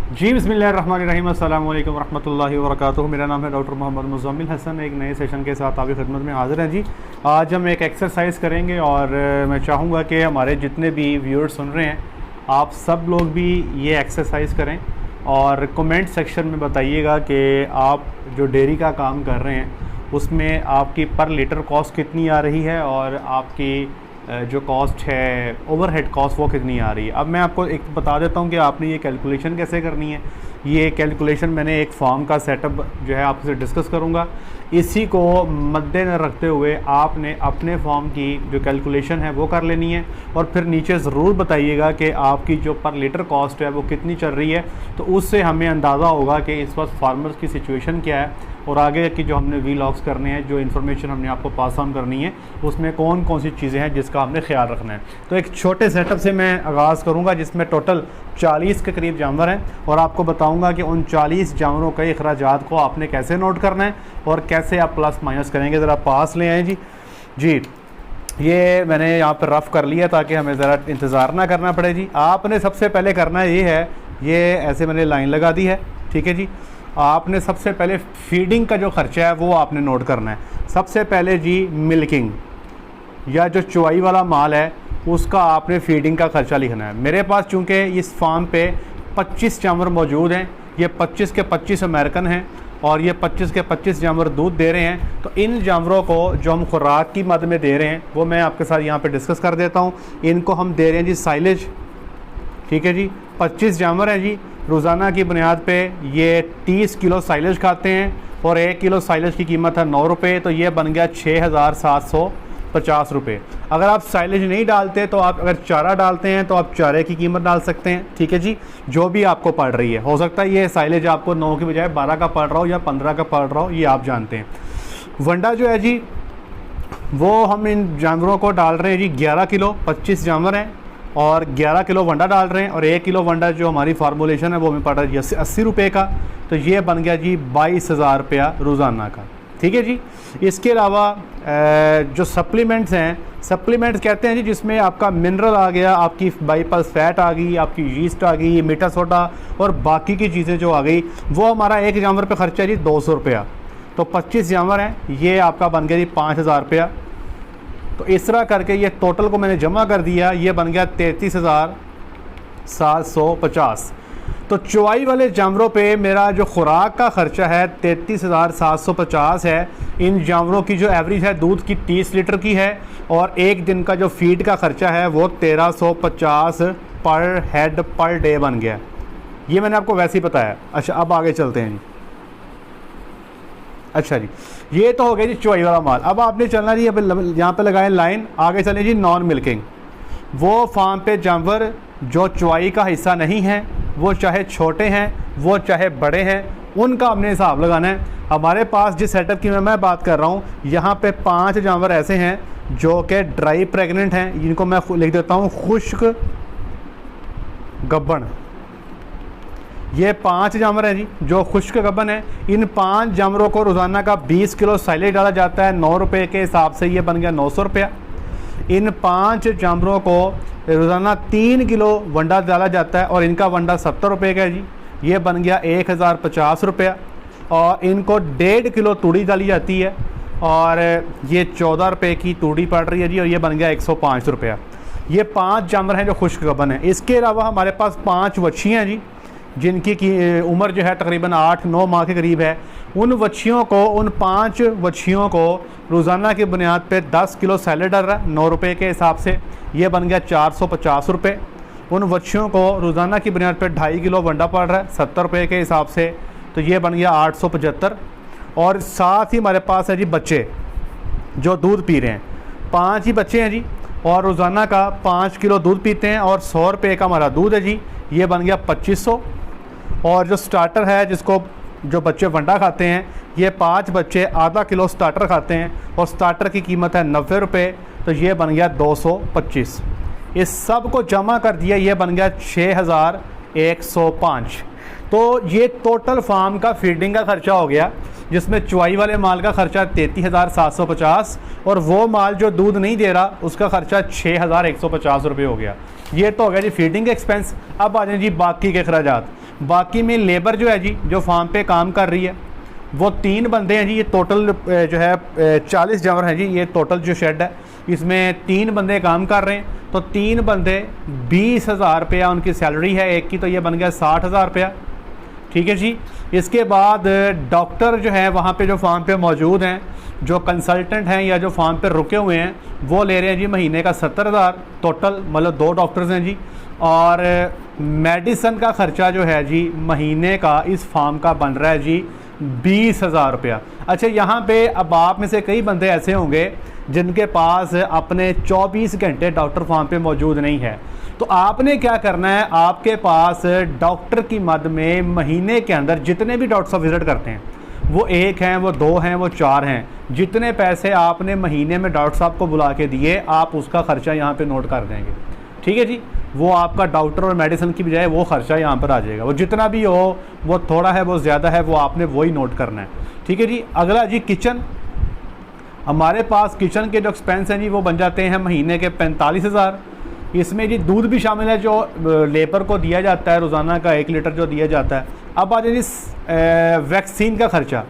जी बिस्मिल्लाहिर्रहमानिर्रहीम अस्सलाम वालेकुम रहमतुल्लाहि व बरकातुहू। मेरा नाम है डॉक्टर मोहम्मद मुज़म्मिल हसन। एक नए सेशन के साथ आपकी खिदमत में हाज़िर हैं जी। आज हम एक एक्सरसाइज करेंगे और मैं चाहूँगा कि हमारे जितने भी व्यूअर्स सुन रहे हैं आप सब लोग भी ये एक्सरसाइज करें और कमेंट सेक्शन में बताइएगा कि आप जो डेयरी का काम कर रहे हैं उसमें आपकी पर लीटर कॉस्ट कितनी आ रही है और आपकी जो कॉस्ट है ओवरहेड कॉस्ट वो कितनी आ रही है। अब मैं आपको एक बता देता हूँ कि आपने ये कैलकुलेशन कैसे करनी है। ये कैलकुलेशन मैंने एक फॉर्म का सेटअप जो है आपसे डिस्कस करूँगा। इसी को मद्देनज़र रखते हुए आपने अपने फॉर्म की जो कैलकुलेशन है वो कर लेनी है और फिर नीचे ज़रूर बताइएगा कि आपकी जो पर लीटर कॉस्ट है वो कितनी चल रही है। तो उससे हमें अंदाज़ा होगा कि इस वक्त फार्मर्स की सिचुएशन क्या है और आगे की जो हमने वीलॉग्स करने हैं, जो इन्फॉर्मेशन हमने आपको पास ऑन करनी है, उसमें कौन कौन सी चीज़ें हैं जिसका हमने ख्याल रखना है। तो एक छोटे सेटअप से मैं आगाज़ करूंगा जिसमें टोटल 40 के करीब जानवर हैं और आपको बताऊंगा कि उन 40 जानवरों के अखराजात को आपने कैसे नोट करना है और कैसे आप प्लस माइनस करेंगे। ज़रा पास ले आएँ जी। ये मैंने यहाँ पर रफ़ कर लिया ताकि हमें ज़रा इंतज़ार ना करना पड़े जी। आपने सबसे पहले करना ये है, ये ऐसे मैंने लाइन लगा दी है, ठीक है जी। आपने सबसे पहले फीडिंग का जो ख़र्चा है वो आपने नोट करना है। सबसे पहले जी मिल्किंग या जो चुवाई वाला माल है उसका आपने फीडिंग का ख़र्चा लिखना है। मेरे पास चूँकि इस फार्म पे 25 जानवर मौजूद हैं, ये 25 के 25 अमेरिकन हैं और ये 25 के 25 जानवर दूध दे रहे हैं। तो इन जानवरों को जो हम खुराक की मद में दे रहे हैं वो मैं आपके साथ यहाँ पे डिस्कस कर देता हूँ। इनको हम दे रहे हैं जी साइलेज, ठीक है जी। 25 जानवर हैं जी। रोज़ाना की बुनियाद पे ये 30 किलो साइलेज खाते हैं और 1 किलो साइलेज की कीमत है 9 रुपये। तो ये बन गया 6,750 रुपये। अगर आप साइलेज नहीं डालते तो आप अगर चारा डालते हैं तो आप चारे की कीमत डाल सकते हैं, ठीक है जी। जो भी आपको पड़ रही है, हो सकता है ये साइलेज आपको 9 की बजाय 12 का पड़ रहा हो या 15 का पड़ रहा हो, ये आप जानते हैं। वंडा जो है जी वो हम इन जानवरों को डाल रहे हैं जी 11 किलो। 25 जानवर हैं और 11 किलो वंडा डाल रहे हैं और 1 किलो वंडा जो हमारी फार्मूलेशन है वो हमें पड़ रहा है 80 रुपये का। तो ये बन गया जी 22,000 रुपया रोज़ाना का, ठीक है जी। इसके अलावा जो सप्लीमेंट्स हैं, सप्लीमेंट्स कहते हैं जी जिसमें आपका मिनरल आ गया, आपकी बाईपल्स फैट आ गई, आपकी यीस्ट आ गई, मीठा सोडा और बाकी की चीज़ें जो आ गई, वो हमारा एक जानवर पे खर्चा है जी 200 रुपया। तो 25 जानवर हैं, ये आपका बन गया जी 5,000 रुपया। तो इस तरह करके ये टोटल को मैंने जमा कर दिया, ये बन गया 33,750। तो चुवाई वाले जानवरों पे मेरा जो खुराक का ख़र्चा है 33,750 है। इन जानवरों की जो एवरेज है दूध की 30 लीटर की है और एक दिन का जो फीड का ख़र्चा है वो 1350 पर हेड पर डे बन गया। ये मैंने आपको वैसे ही बताया। अच्छा, अब आगे चलते हैं जी। अच्छा जी, ये तो हो गया जी चुवाई वाला माल। अब आपने चलना जी, अब यहाँ पे लगाएं लाइन, आगे चलें जी नॉन मिल्किंग। वो फार्म पे जानवर जो चुवाई का हिस्सा नहीं है, वो चाहे छोटे हैं वो चाहे बड़े हैं, उनका हमने हिसाब लगाना है। हमारे पास जिस सेटअप की मैं बात कर रहा हूँ, यहाँ पे 5 जानवर ऐसे हैं जो कि ड्राई प्रेगनेंट हैं, जिनको मैं लिख देता हूँ खुश्क गब्बन। ये 5 जानवर हैं जी जो खुश्क गबन है। इन 5 जानवरों को रोज़ाना का 20 किलो साइलेज डाला जाता है 9 रुपये के हिसाब से, ये बन गया 900 रुपया। इन 5 जानवरों को रोज़ाना 3 किलो वंडा डाला जाता है और इनका वंडा 70 रुपये का है जी, ये बन गया 1,050 रुपया। और इनको 1.5 किलो तूड़ी डाली जाती है और ये 14 रुपये की तूड़ी पड़ रही है जी और ये बन गया 105 रुपया। ये 5 जानवर हैं जो खुश्क गबन हैं। इसके अलावा हमारे पास 5 वच्छियाँ हैं जी जिनकी उम्र जो है तकरीबन 8-9 माह के करीब है। उन वच्छियों को, उन 5 वच्छियों को रोज़ाना की बुनियाद पे 10 किलो सैलेड डल रहा है 9 रुपये के हिसाब से, ये बन गया 450 रुपये। उन वच्छियों को रोज़ाना की बुनियाद पे 2.5 किलो वंडा पड़ रहा है 70 रुपये के हिसाब से, तो ये बन गया 875। और साथ ही हमारे पास है जी बच्चे जो दूध पी रहे हैं, 5 ही बच्चे हैं जी और रोज़ाना का 5 किलो दूध पीते हैं और 100 रुपये का हमारा दूध है जी, ये बन गया 2500। और जो स्टार्टर है जिसको जो बच्चे वंडा खाते हैं, ये 5 बच्चे आधा किलो स्टार्टर खाते हैं और स्टार्टर की कीमत है 90 रुपये, तो ये बन गया 225। इस सब को जमा कर दिया, ये बन गया 6,105। तो ये टोटल फार्म का फीडिंग का ख़र्चा हो गया, जिसमें चुवाई वाले माल का ख़र्चा 33,750 और वो माल जो दूध नहीं दे रहा उसका ख़र्चा 6,150 रुपये हो गया। ये तो हो गया जी फीडिंग एक्सपेंस। अब आ जाए जी बाकी के अखराजात। बाकी में लेबर जो है जी, जो फार्म पे काम कर रही है, वो 3 बंदे हैं जी। ये टोटल जो है 40 जानवर हैं जी। ये टोटल जो शेड है इसमें 3 बंदे काम कर रहे हैं। तो 3 बंदे 20,000 रुपया उनकी सैलरी है एक की, तो ये बन गया 60,000 रुपया। ठीक है जी। इसके बाद डॉक्टर जो है वहाँ पे जो फार्म पे मौजूद हैं, जो कंसल्टेंट हैं या जो फार्म पे रुके हुए हैं, वो ले रहे हैं जी महीने का 70,000 टोटल, मतलब 2 डॉक्टर्स हैं जी। और मेडिसन का ख़र्चा जो है जी महीने का इस फार्म का बन रहा है जी 20,000 रुपया। अच्छा, यहाँ पे अब आप में से कई बंदे ऐसे होंगे जिनके पास अपने 24 घंटे डॉक्टर फार्म पे मौजूद नहीं है। तो आपने क्या करना है, आपके पास डॉक्टर की मद में महीने के अंदर जितने भी डॉक्टर साहब विज़िट करते हैं, वो 1 हैं, वो 2 हैं, वो 4 हैं, जितने पैसे आपने महीने में डॉक्टर साहब को बुला के दिए, आप उसका ख़र्चा यहाँ पे नोट कर देंगे। ठीक है जी। वो आपका डॉक्टर और मेडिसिन की बजाय वो ख़र्चा यहाँ पर आ जाएगा। वो जितना भी हो, वो थोड़ा है, वो ज़्यादा है, वो आपने वही नोट करना है। ठीक है जी। अगला जी किचन। हमारे पास किचन के जो एक्सपेंस हैं जी वो बन जाते हैं महीने के 45,000। इसमें जी दूध भी शामिल है जो लेबर को दिया जाता है, रोज़ाना का 1 लीटर जो दिया जाता है। अब आ जाए जी वैक्सीन का ख़र्चा।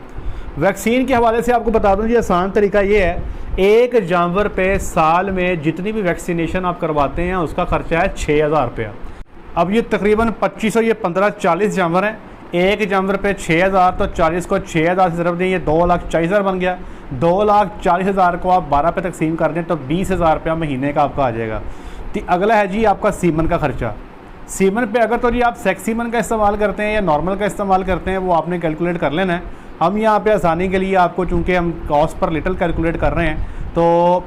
वैक्सीन के हवाले से आपको बता दूं जी, आसान तरीका ये है, एक जानवर पे साल में जितनी भी वैक्सीनेशन आप करवाते हैं उसका ख़र्चा है 6,000 रुपया। अब ये तकरीबन 2500, ये 15-40 जानवर हैं, एक जानवर पे 6,000, तो 40 को 6,000 से ज़रब दें, ये 2,40,000 बन गया। 2,40,000 को आप 12 पे तकसीम कर दें तो 20,000 रुपया महीने का आपका आ जाएगा। तो अगला है जी आपका सीमन का ख़र्चा। सीमन पे अगर तो जी आप सेक्स सीमन का इस्तेमाल करते हैं या नॉर्मल का इस्तेमाल करते हैं, वो आपने कैलकुलेट कर लेना है। हम यहाँ पे आसानी के लिए आपको, चूँकि हम कॉस्ट पर लिटल कैलकुलेट कर रहे हैं, तो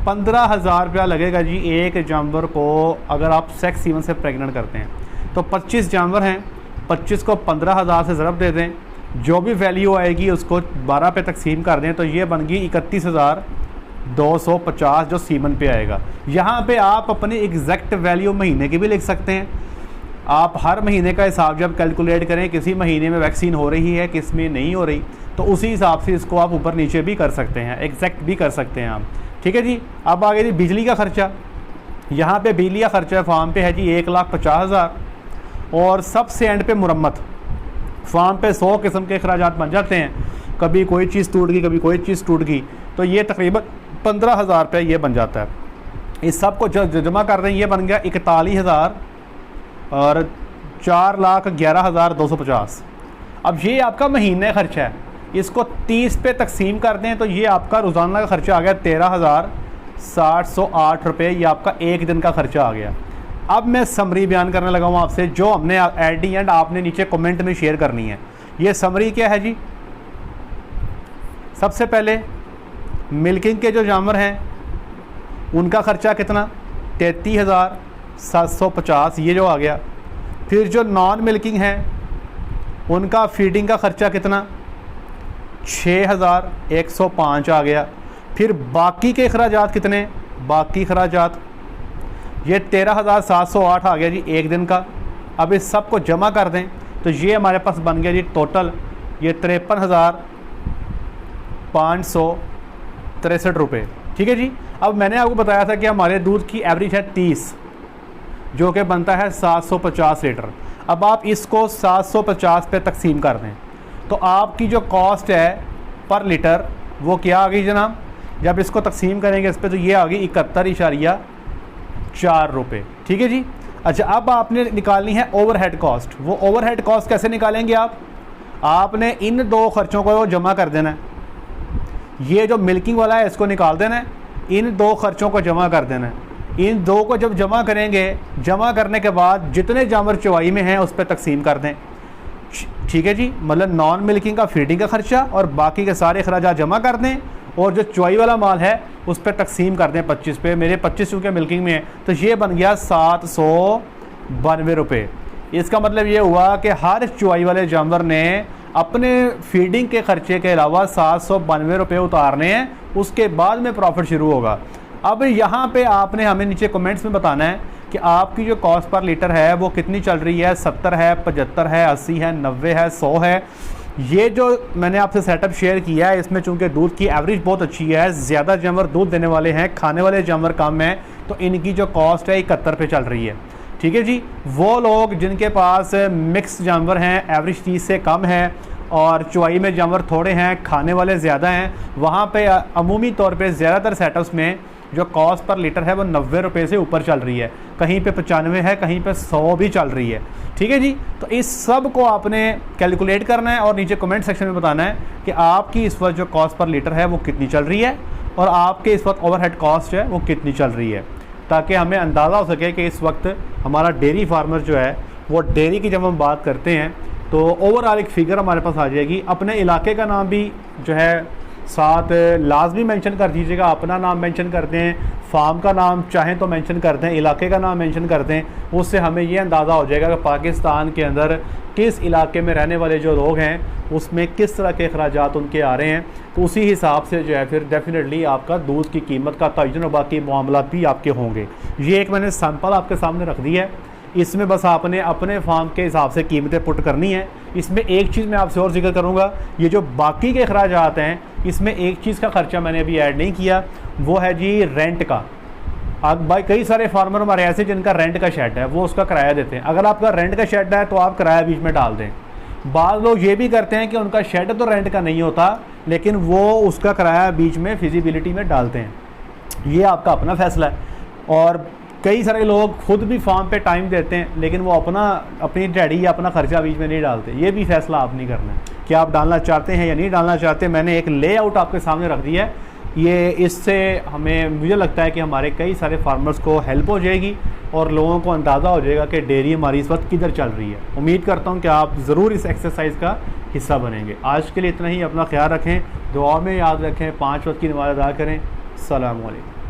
15,000 रुपया लगेगा जी एक जानवर को अगर आप सेक्स सीमन से प्रेग्नेंट करते हैं। तो 25 जानवर हैं, 25 को 15,000 से ज़रब दे दें, जो भी वैल्यू आएगी उसको 12 पे तकसीम कर दें, तो ये बन गई 31,250 जो सीमन पे आएगा। यहाँ पे आप अपनी एग्जैक्ट वैल्यू महीने की भी लिख सकते हैं। आप हर महीने का हिसाब जब कैलकुलेट करें, किसी महीने में वैक्सीन हो रही है, किस में नहीं हो रही, तो उसी हिसाब से इसको आप ऊपर नीचे भी कर सकते हैं, एग्जैक्ट भी कर सकते हैं आप। ठीक है जी। अब आगे जी बिजली का ख़र्चा। यहाँ पे बिजली का ख़र्चा फार्म पे है जी 1,50,000। और सबसे एंड पे मुरम्मत। फार्म पे 100 किस्म के अखराजात बन जाते हैं, कभी कोई चीज़ टूट गई, कभी कोई चीज़ टूट गई, तो ये तकरीबन 15,000 रुपये ये बन जाता है। इस सब को जमा कर दें, ये बन गया 41,000 और 4,11,250। अब ये आपका महीने खर्चा है, इसको 30 पे तकसीम कर दें तो ये आपका रोज़ाना का ख़र्चा आ गया 13,708 रुपये। ये आपका एक दिन का ख़र्चा आ गया। अब मैं समरी बयान करने लगा हूँ आपसे, जो हमने एट दी एंड आपने नीचे कमेंट में शेयर करनी है। ये समरी क्या है जी? सबसे पहले मिल्किंग के जो जानवर हैं उनका ख़र्चा कितना, 33,750 ये जो आ गया। फिर जो नॉन मिल्किंग हैं उनका फीडिंग का ख़र्चा कितना, 6,105 आ गया। फिर बाकी के अखराजात कितने, बाकी अखराजात ये 13,708 आ गया जी एक दिन का। अब इस सब को जमा कर दें तो ये हमारे पास बन गया जी टोटल ये 53,563 रुपये। ठीक है जी। अब मैंने आपको बताया था कि हमारे दूध की एवरेज है 30, जो कि बनता है 750 लीटर। अब आप इसको 750 पे तकसीम कर दें तो आपकी जो कॉस्ट है पर लीटर वो क्या आ गई जनाब, जब इसको तकसीम करेंगे इस पर तो ये आ गई 71.4 रुपये। ठीक है जी। अच्छा, अब आपने निकालनी है ओवरहेड कॉस्ट। वो ओवरहेड कॉस्ट कैसे निकालेंगे आप, आपने इन दो खर्चों को जमा कर देना है। ये जो मिल्किंग वाला है इसको निकाल देना है, इन दो खर्चों को जमा कर देना है। इन दो को जब जमा करेंगे, जमा करने के बाद जितने जानवर चवाई में हैं उस पर तकसीम कर दें। ठीक है जी। मतलब नॉन मिल्किंग का फीडिंग का खर्चा और बाकी के सारे अखराजात जमा कर दें और जो चवाई वाला माल है उस पर तकसीम कर दें 25 पे। मेरे 25 चूँकि मिल्किंग में है तो ये बन गया 792 रुपये। इसका मतलब ये हुआ कि हर चवाई वाले जानवर ने अपने फीडिंग के ख़र्चे के अलावा 792 रुपये उतारने हैं, उसके बाद में प्रॉफिट शुरू होगा। अब यहाँ पे आपने हमें नीचे कमेंट्स में बताना है कि आपकी जो कॉस्ट पर लीटर है वो कितनी चल रही है, 70 है, 75 है, 80 है, 90 है, 100 है। ये जो मैंने आपसे सेटअप शेयर किया है इसमें चूँकि दूध की एवरेज बहुत अच्छी है, ज़्यादा जानवर दूध देने वाले हैं, खाने वाले जानवर कम हैं, तो इनकी जो कॉस्ट है 71 पे चल रही है। ठीक है जी। वो लोग जिनके पास मिक्स जानवर हैं, एवरेज 30 से कम है और चुवाई में जानवर थोड़े हैं, खाने वाले ज़्यादा हैं, वहाँ पे अमूमी तौर पे ज़्यादातर सेटअप्स में जो कॉस्ट पर लीटर है वो 90 रुपये से ऊपर चल रही है, कहीं पे 95 है, कहीं पे 100 भी चल रही है। ठीक है जी। तो इस सब को आपने कैलकुलेट करना है और नीचे कमेंट सेक्शन में बताना है कि आपकी इस वक्त जो कॉस्ट पर लीटर है वो कितनी चल रही है और आपके इस वक्त ओवरहेड कॉस्ट है वो कितनी चल रही है, ताकि हमें अंदाज़ा हो सके कि इस वक्त हमारा डेयरी फार्मर जो है वो डेयरी की जब हम बात करते हैं तो ओवरऑल एक फ़िगर हमारे पास आ जाएगी। अपने इलाके का नाम भी जो है साथ लाजमी मेंशन कर दीजिएगा, अपना नाम मेंशन कर दें, फार्म का नाम चाहें तो मेंशन कर दें, इलाके का नाम मेंशन कर दें। उससे हमें ये अंदाज़ा हो जाएगा कि पाकिस्तान के अंदर किस इलाके में रहने वाले जो लोग हैं उसमें किस तरह के अखराजात उनके आ रहे हैं। तो उसी हिसाब से जो है फिर डेफिनेटली आपका दूध की कीमत का तयन और बाकी मामलात भी आपके होंगे। ये एक मैंने सैंपल आपके सामने रख दी है, इसमें बस आपने अपने फार्म के हिसाब से कीमतें पुट करनी है। इसमें एक चीज़ मैं आपसे और जिक्र करूँगा, ये जो बाकी के अखराजात हैं इसमें एक चीज़ का ख़र्चा मैंने अभी ऐड नहीं किया, वो है जी रेंट का। अब भाई कई सारे फार्मर हमारे ऐसे जिनका रेंट का शेड है वो उसका किराया देते हैं। अगर आपका रेंट का शेड है तो आप किराया बीच में डाल दें। बाद लोग ये भी करते हैं कि उनका शेड तो रेंट का नहीं होता लेकिन वो उसका किराया बीच में फिजिबिलिटी में डालते हैं, ये आपका अपना फैसला है। और कई सारे लोग खुद भी फार्म पे टाइम देते हैं लेकिन वो अपनी दिहाड़ी या अपना खर्चा बीच में नहीं डालते, ये भी फैसला आप नहीं करना है कि आप डालना चाहते हैं या नहीं डालना चाहते। मैंने एक लेआउट आपके सामने रख दिया है, ये इससे हमें मुझे लगता है कि हमारे कई सारे फार्मर्स को हेल्प हो जाएगी और लोगों को अंदाज़ा हो जाएगा कि डेयरी हमारी इस वक्त किधर चल रही है। उम्मीद करता हूँ कि आप ज़रूर इस एक्सरसाइज का हिस्सा बनेंगे। आज के लिए इतना ही, अपना ख्याल रखें, दुआ में याद रखें, 5 वक्त की नमाज़ अदा करें। अस्सलामु अलैकुम।